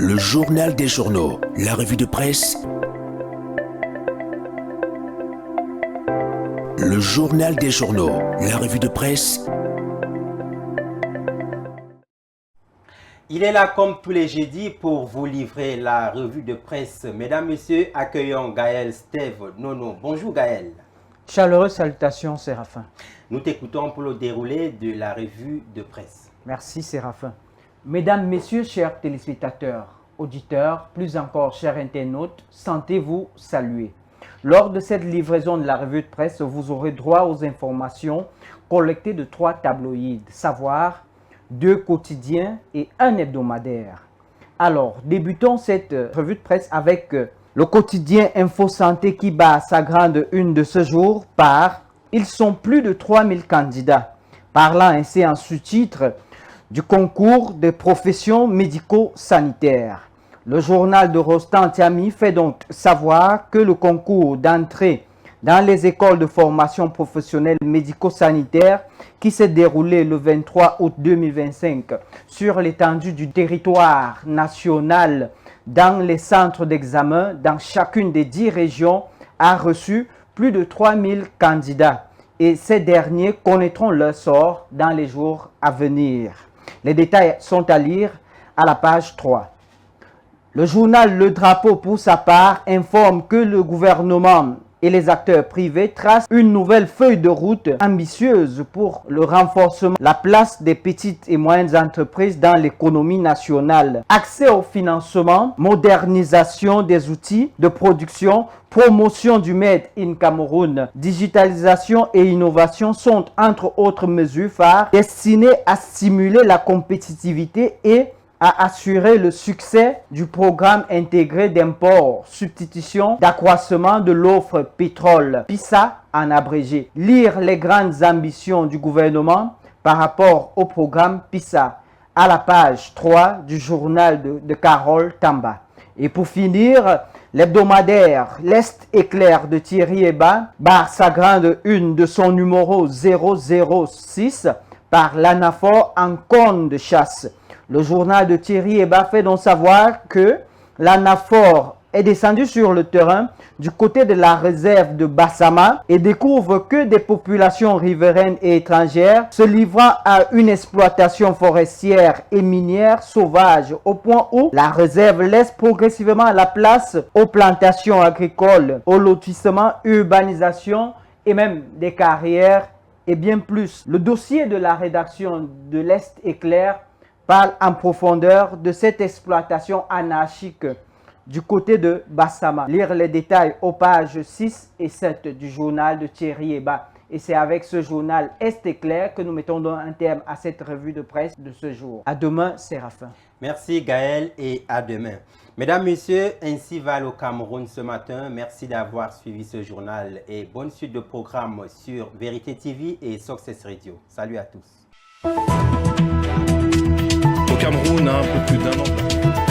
Le journal des journaux, la revue de presse. Le journal des journaux, la revue de presse. Il est là comme tous les jeudis pour vous livrer la revue de presse. Mesdames, Messieurs, accueillons Gaël Steve Nono. Bonjour Gaël. Chaleureuse salutations Séraphin. Nous t'écoutons pour le déroulé de la revue de presse. Merci Séraphin. Mesdames, Messieurs, chers téléspectateurs, auditeurs, plus encore chers internautes, sentez-vous salués. Lors de cette livraison de la revue de presse, vous aurez droit aux informations collectées de 3 tabloïds, savoir 2 quotidiens et 1 hebdomadaire. Alors, débutons cette revue de presse avec le quotidien Info Santé qui bat sa grande une de ce jour par « Ils sont plus de 3000 candidats », parlant ainsi en sous-titre du concours des professions médico-sanitaires. Le journal de Rostand Tiami fait donc savoir que le concours d'entrée dans les écoles de formation professionnelle médico-sanitaire qui s'est déroulé le 23 août 2025 sur l'étendue du territoire national dans les centres d'examen dans chacune des 10 régions a reçu plus de 3000 candidats et ces derniers connaîtront leur sort dans les jours à venir. Les détails sont à lire à la page 3. Le journal Le Drapeau, pour sa part, informe que le gouvernement et les acteurs privés tracent une nouvelle feuille de route ambitieuse pour le renforcement de la place des petites et moyennes entreprises dans l'économie nationale. Accès au financement, modernisation des outils de production, promotion du Made in Cameroun, digitalisation et innovation sont entre autres mesures phares destinées à stimuler la compétitivité et à assurer le succès du programme intégré d'import, substitution, d'accroissement de l'offre pétrole, PISA en abrégé. Lire les grandes ambitions du gouvernement par rapport au programme PISA à la page 3 du journal de Carole Tamba. Et pour finir, l'hebdomadaire L'Est éclair de Thierry Eba barre sa grande une de son numéro 006 par l'anaphore en corne de chasse. Le journal de Thierry Eba fait donc savoir que l'anaphore est descendu sur le terrain du côté de la réserve de Bassama et découvre que des populations riveraines et étrangères se livrant à une exploitation forestière et minière sauvage au point où la réserve laisse progressivement la place aux plantations agricoles, au lotissement, urbanisation et même des carrières et bien plus. Le dossier de la rédaction de l'Est éclair parle en profondeur de cette exploitation anarchique du côté de Bassama. Lire les détails aux pages 6 et 7 du journal de Thierry Eba. Et c'est avec ce journal Est éclair que nous mettons donc un terme à cette revue de presse de ce jour. À demain, Séraphin. Merci Gaël et à demain. Mesdames, Messieurs, ainsi va le Cameroun ce matin. Merci d'avoir suivi ce journal et bonne suite de programmes sur Vérité TV et Success Radio. Salut à tous. Au Cameroun, un peu plus d'1 an.